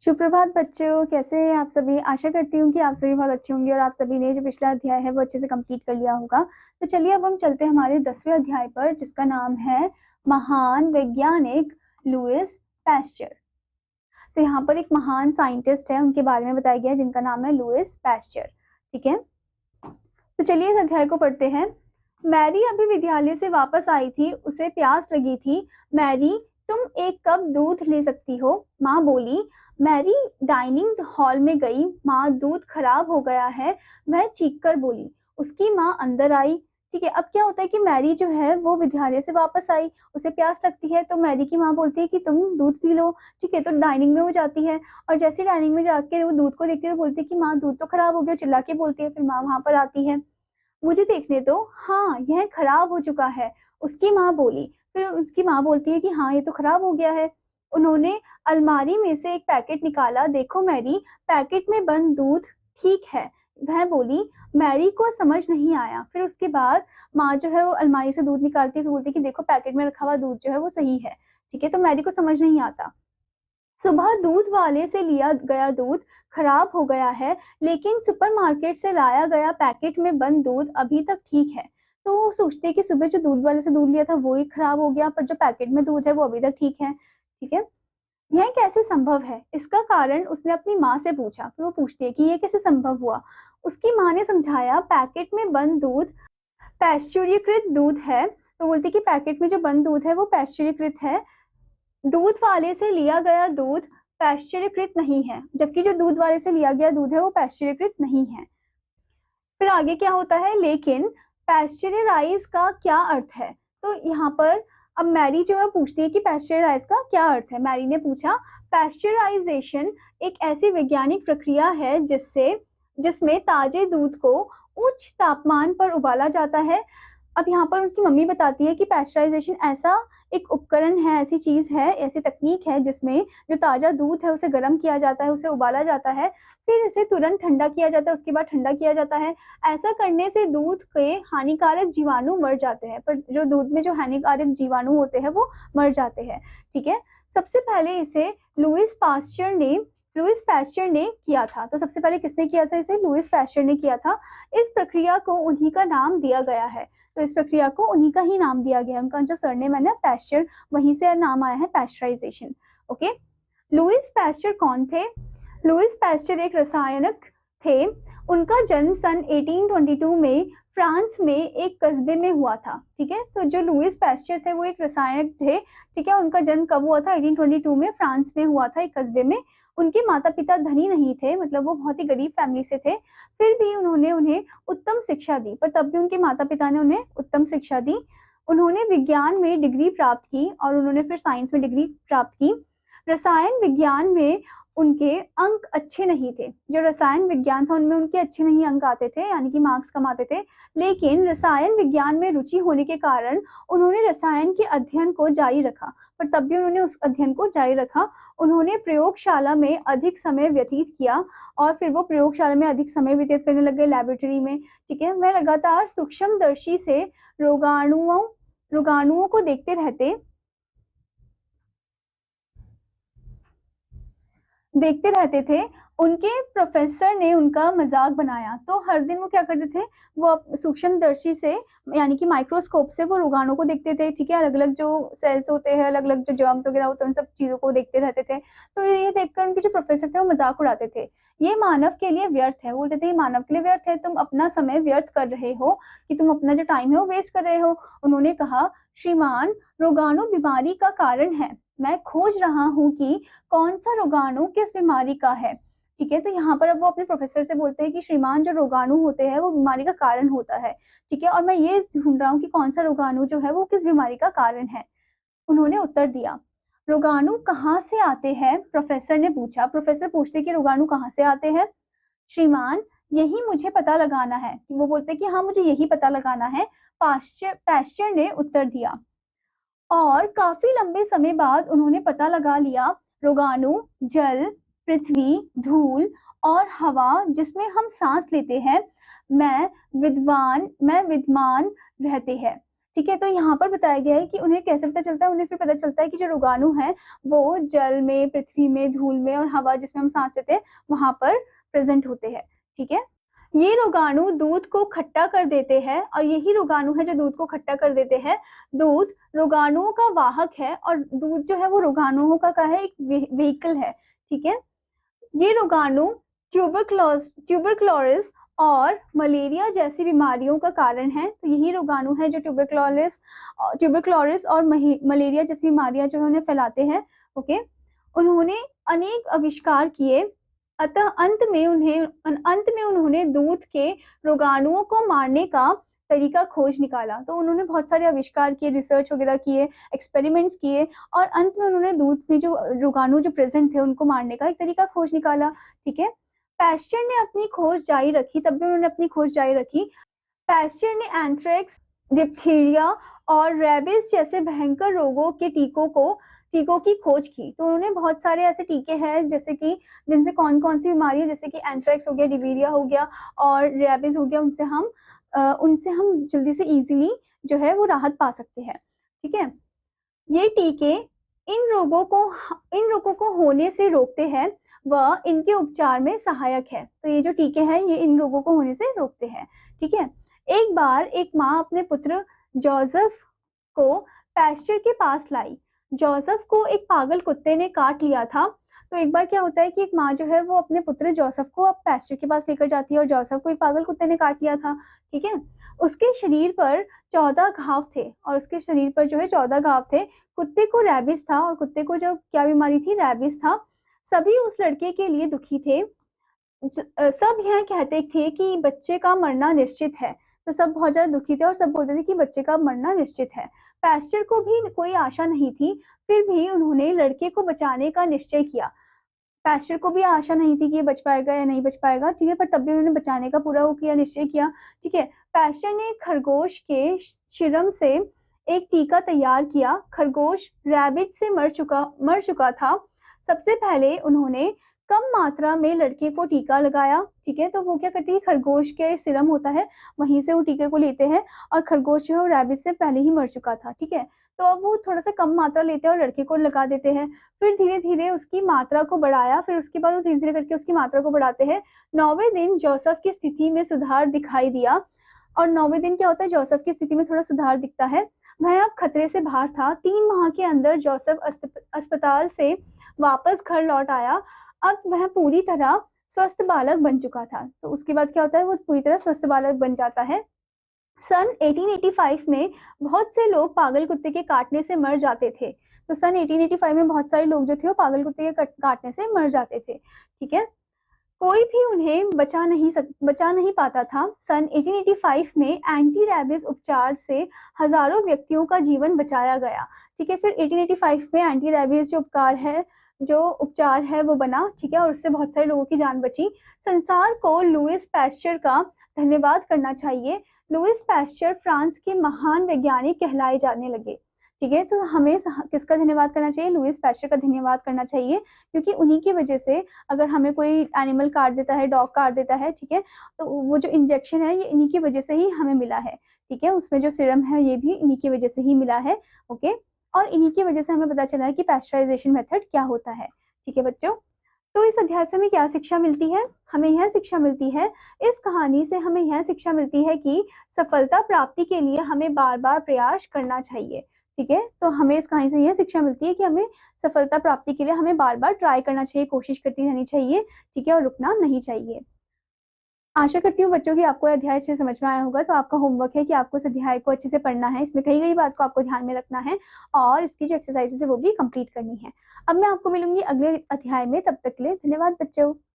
सुप्रभात बच्चों, कैसे हैं आप सभी। आशा करती हूँ कि आप सभी बहुत अच्छे होंगे और आप सभी ने जो पिछला अध्याय है वो अच्छे से कंप्लीट कर लिया होगा। तो चलिए अब हम चलते हैं हमारे 10वें अध्याय पर, जिसका नाम है महान वैज्ञानिक लुईस पैस्चर। तो यहाँ पर एक महान साइंटिस्ट है, उनके बारे में बताया गया है, जिनका नाम है लुईस पैस्चर। ठीक है, तो चलिए इस अध्याय को पढ़ते हैं। मैरी अभी विद्यालय से वापस आई थी, उसे प्यास लगी थी। मैरी, तुम एक कप दूध ले सकती हो, माँ बोली। मैरी डाइनिंग हॉल में गई। माँ, दूध खराब हो गया है, वह चीखकर बोली। उसकी माँ अंदर आई। ठीक है, अब क्या होता है कि मैरी जो है वो विद्यालय से वापस आई, उसे प्यास लगती है, तो मैरी की माँ बोलती है कि तुम दूध पी लो। ठीक है, तो डाइनिंग में वो जाती है और जैसे डाइनिंग में जाके वो दूध को देखती है तो बोलती है कि माँ, दूध तो खराब हो गया, चिल्ला के बोलती है। फिर माँ वहां पर आती है। मुझे देखने दो, हाँ यह खराब हो चुका है, उसकी माँ बोली। फिर उसकी माँ बोलती है कि हाँ ये तो खराब हो गया है। उन्होंने अलमारी में से एक पैकेट निकाला। देखो मैरी, पैकेट में बंद दूध ठीक है, वह बोली। मैरी को समझ नहीं आया। फिर उसके बाद माँ जो है वो अलमारी से दूध निकालती है, फिर बोलती है कि देखो पैकेट में रखा हुआ दूध जो है वो सही है। ठीक है, तो मैरी को समझ नहीं आता। सुबह दूध वाले से लिया गया दूध खराब हो गया है, लेकिन सुपरमार्केट से लाया गया पैकेट में बंद दूध अभी तक ठीक है। तो वो सोचते हैं कि सुबह जो दूध वाले से दूध लिया था वो ही खराब हो गया, पर जो पैकेट में दूध है वो अभी तक ठीक है। ठीक है, यह कैसे संभव है, इसका कारण उसने अपनी माँ से पूछा। फिर वो पूछती है कि ये कैसे संभव हुआ। उसकी माँ ने समझाया, पैकेट में बंद दूध पैस्चुरीकृत दूध है। तो बोलती कि पैकेट में जो बंद दूध है वो पैस्चुरीकृत है, दूध वाले से लिया गया दूध पैस्चरीकृत नहीं है, जबकि जो दूध वाले से लिया गया दूध है वो पैस्चरीकृत नहीं है। फिर आगे क्या होता है, लेकिन पैस्चराइज का क्या अर्थ है। तो यहाँ पर अब मैरी जो है पूछती है कि पैस्चराइज का क्या अर्थ है। मैरी ने पूछा, पैस्चराइजेशन एक ऐसी वैज्ञानिक प्रक्रिया है जिसमें ताजे दूध को उच्च तापमान पर उबाला जाता है। अब यहाँ पर उनकी मम्मी बताती है कि पैस्चराइजेशन ऐसा एक उपकरण है, ऐसी चीज है, ऐसी तकनीक है जिसमें जो ताजा दूध है उसे गर्म किया जाता है, उसे उबाला जाता है, फिर इसे तुरंत ठंडा किया जाता है, उसके बाद ठंडा किया जाता है। ऐसा करने से दूध के हानिकारक जीवाणु मर जाते हैं, पर जो दूध में जो हानिकारक जीवाणु होते हैं वो मर जाते हैं। ठीक है, सबसे पहले इसे लुईस पैस्चर ने किया था। तो सबसे पहले किसने किया था इसे, लुईस पैस्चर ने किया था। इस प्रक्रिया को उन्हीं का नाम दिया गया है। तो इस प्रक्रिया को उन्हीं का ही नाम दिया गया है, उनका जो सरनेम है ना पैस्चर, वहीं से नाम आया है पैस्चराइजेशन। ओके, लुईस पैस्चर कौन थे। लुईस पैस्चर एक रसायनक थे। उनका जन्म सन 1822 में फ्रांस में एक कस्बे में हुआ था। ठीक है, तो जो लुईस पैस्चर थे वो एक रसायनक थे। ठीक है, उनका जन्म कब हुआ था, 1822 में फ्रांस में हुआ था, एक कस्बे में। उनके माता पिता धनी नहीं थे, मतलब वो बहुत ही गरीब फैमिली से थे। फिर भी उन्होंने उन्हें उत्तम शिक्षा दी, पर तब भी उनके माता पिता ने उन्हें उत्तम शिक्षा दी। उन्होंने विज्ञान में डिग्री प्राप्त की और उन्होंने फिर साइंस में डिग्री प्राप्त की। रसायन विज्ञान में उनके अंक अच्छे नहीं थे। जो रसायन विज्ञान था उनमें उनके अच्छे नहीं अंक आते थे, यानी कि मार्क्स कम आते थे। लेकिन रसायन विज्ञान में रुचि होने के कारण उन्होंने रसायन के अध्ययन को जारी रखा, पर तब भी उन्होंने उस अध्ययन को जारी रखा। उन्होंने प्रयोगशाला में अधिक समय व्यतीत किया और फिर वो प्रयोगशाला में अधिक समय व्यतीत करने लग गए, लैबोरेटरी में। ठीक है, वह लगातार सूक्ष्मदर्शी से रोगाणुओं को देखते रहते थे। उनके प्रोफेसर ने उनका मजाक बनाया, तो हर दिन वो क्या करते थे, वो सूक्ष्मदर्शी से यानी कि माइक्रोस्कोप से वो रोगाणु को देखते थे। ठीक है, अलग अलग जो सेल्स होते हैं, अलग अलग जो जर्म्स वगैरह होते हैं, उन सब चीजों को देखते रहते थे। तो ये देखकर उनके जो प्रोफेसर थे वो मजाक उड़ाते थे, ये मानव के लिए व्यर्थ है। बोलते थे ये मानव के लिए व्यर्थ है, तुम अपना समय व्यर्थ कर रहे हो, कि तुम अपना जो टाइम है वो वेस्ट कर रहे हो। उन्होंने कहा, श्रीमान, रोगाणु बीमारी का कारण है। मैं खोज रहा हूँ कि कौन सा रोगाणु किस बीमारी का है। ठीक है, तो यहाँ पर अब वो अपने प्रोफेसर से बोलते हैं कि श्रीमान, जो रोगाणु होते हैं वो बीमारी का कारण होता है। ठीक है, और मैं ये ढूंढ रहा हूँ कि कौन सा रोगाणु जो है वो किस बीमारी का कारण है। उन्होंने उत्तर दिया, रोगाणु कहाँ से आते हैं, प्रोफेसर ने पूछा। प्रोफेसर पूछते कि रोगाणु कहाँ से आते हैं। श्रीमान, यही मुझे पता लगाना है। वो बोलते कि हाँ मुझे यही पता लगाना है, पैस्चर ने उत्तर दिया। और काफी लंबे समय बाद उन्होंने पता लगा लिया, रोगाणु जल, पृथ्वी, धूल और हवा जिसमें हम सांस लेते हैं मैं विद्यमान रहते हैं। ठीक है, तो यहाँ पर बताया गया है कि उन्हें कैसे पता चलता है, उन्हें फिर पता चलता है कि जो रोगाणु हैं वो जल में, पृथ्वी में, धूल में और हवा जिसमें हम सांस लेते हैं वहां पर प्रेजेंट होते हैं। ठीक है, ये रोगाणु दूध को खट्टा कर देते हैं और यही रोगाणु है जो दूध को खट्टा कर देते हैं। दूध रोगाणुओं का वाहक है और दूध जो है वो रोगाणुओं का है, एक व्हीकल है। ठीक है, ये रोगाणु ट्यूबरक्लोसिस और मलेरिया जैसी बीमारियों का कारण है। तो यही रोगाणु है जो ट्यूबरक्लोसिस और मलेरिया जैसी बीमारियां जो है उन्हें फैलाते हैं। ओके, उन्होंने अनेक आविष्कार किए, अतः अंत में उन्होंने दूध के रोगाणुओं को मारने का तरीका खोज निकाला। तो उन्होंने बहुत सारे आविष्कार किए, रिसर्च वगैरह किए, एक्सपेरिमेंट्स किए और अंत में उन्होंने दूध में जो रोगाणु जो प्रेजेंट थे उनको मारने का एक तरीका खोज निकाला। ठीक है, पैस्चर ने अपनी खोज जारी रखी, तब भी उन्होंने अपनी खोज जारी रखी। पैस्चर ने एंथ्रेक्स, डिप्थीरिया और रेबिस जैसे भयंकर रोगों के टीकों की खोज की। तो उन्होंने बहुत सारे ऐसे टीके हैं जैसे कि जिनसे कौन कौन सी बीमारी है, जैसे कि एंथ्रेक्स हो गया, डिप्थीरिया हो गया और रेबिस हो गया, उनसे हम जल्दी से इजीली जो है वो राहत पा सकते हैं। ठीक है, ये टीके इन रोगों को होने से रोकते हैं व इनके उपचार में सहायक है। तो ये जो टीके हैं ये इन रोगों को होने से रोकते हैं। ठीक है, एक बार एक माँ अपने पुत्र जोसेफ को पैस्चर के पास लाई। जोसेफ को एक पागल कुत्ते ने काट लिया था। तो एक बार क्या होता है कि एक माँ जो है वो अपने पुत्र जोसेफ को अब पैस्चर के पास लेकर जाती है और जोसेफ को एक पागल कुत्ते ने काट लिया था। ठीक है, उसके शरीर पर 14 घाव थे और उसके शरीर पर जो है 14 घाव थे। कुत्ते को रैबिस था और कुत्ते को जो क्या बीमारी थी, रैबिस था। सभी उस लड़के के लिए दुखी थे। सब यह कहते थे कि बच्चे का मरना निश्चित है। तो सब बहुत ज्यादा दुखी थे और सब बोलते थे कि बच्चे का मरना निश्चित है। पैस्चर को भी कोई आशा नहीं थी, फिर भी उन्होंने लड़के को बचाने का निश्चय किया। पैस्चर को भी आशा नहीं थी कि ये बच पाएगा या नहीं बच पाएगा। ठीक है, पर तब भी उन्होंने बचाने का पूरा वो किया, निश्चय किया। ठीक है, पैस्चर ने खरगोश के शिरम से एक टीका तैयार किया। खरगोश रैबिट से मर चुका था। सबसे पहले उन्होंने कम मात्रा में लड़के को टीका लगाया। ठीक है, तो वो क्या करती है, खरगोश के सिरम होता है वहीं से वो टीके को लेते हैं और खरगोश जो है वो रैबिट से पहले ही मर चुका था। ठीक है, तो अब वो थोड़ा सा कम मात्रा लेते हैं और लड़के को लगा देते हैं। फिर धीरे धीरे उसकी मात्रा को बढ़ाया, फिर उसके बाद वो धीरे धीरे करके उसकी मात्रा को बढ़ाते हैं। 9वें दिन जोसेफ की स्थिति में सुधार दिखाई दिया। और 9वें दिन क्या होता है, जोसेफ की स्थिति में थोड़ा सुधार दिखता है। वह अब खतरे से बाहर था। 3 माह के अंदर जोसेफ अस्पताल से वापस घर लौट आया। अब वह पूरी तरह स्वस्थ बालक बन चुका था। तो उसके बाद क्या होता है, वो पूरी तरह स्वस्थ बालक बन जाता है। सन 1885 में बहुत से लोग पागल कुत्ते के काटने से मर जाते थे। तो सन 1885 में बहुत सारे लोग जो थे वो पागल कुत्ते के काटने से मर जाते थे। ठीक है, कोई भी उन्हें बचा नहीं पाता था। सन 1885 में एंटी रैबिस उपचार से हजारों व्यक्तियों का जीवन बचाया गया। ठीक है, फिर 1885 में एंटी रैबिस जो उपचार है वो बना। ठीक है, और उससे बहुत सारे लोगों की जान बची। संसार को लुईस पैस्चर का धन्यवाद करना चाहिए। लुईस पैस्चर फ्रांस के महान वैज्ञानिक कहलाए जाने लगे। ठीक है, तो हमें किसका धन्यवाद करना चाहिए, लुईस पैस्चर का धन्यवाद करना चाहिए, क्योंकि उन्हीं की वजह से अगर हमें कोई एनिमल काट देता है, डॉग काट देता है, ठीक है, तो वो जो इंजेक्शन है ये इन्हीं की वजह से ही हमें मिला है। ठीक है, उसमें जो सीरम है ये भी इन्हीं की वजह से ही मिला है। ओके, और इन्हीं की वजह से हमें पता चला है कि पैस्चराइजेशन मेथड क्या होता है। ठीक है बच्चों, तो इस अध्याय से हमें क्या शिक्षा मिलती है, हमें यह शिक्षा मिलती है, इस कहानी से हमें यह शिक्षा मिलती है कि सफलता प्राप्ति के लिए हमें बार बार प्रयास करना चाहिए। ठीक है, तो हमें इस कहानी से यह शिक्षा मिलती है कि हमें सफलता प्राप्ति के लिए हमें बार बार ट्राई करना चाहिए, कोशिश करती रहनी चाहिए। ठीक है, और रुकना नहीं चाहिए। आशा करती हूँ बच्चों की आपको अध्याय अच्छे समझ में आया होगा। तो आपका होमवर्क है कि आपको इस अध्याय को अच्छे से पढ़ना है, इसमें कही गई बात को आपको ध्यान में रखना है और इसकी जो एक्सरसाइजेज है वो भी कंप्लीट करनी है। अब मैं आपको मिलूंगी अगले अध्याय में, तब तक के लिए धन्यवाद बच्चों।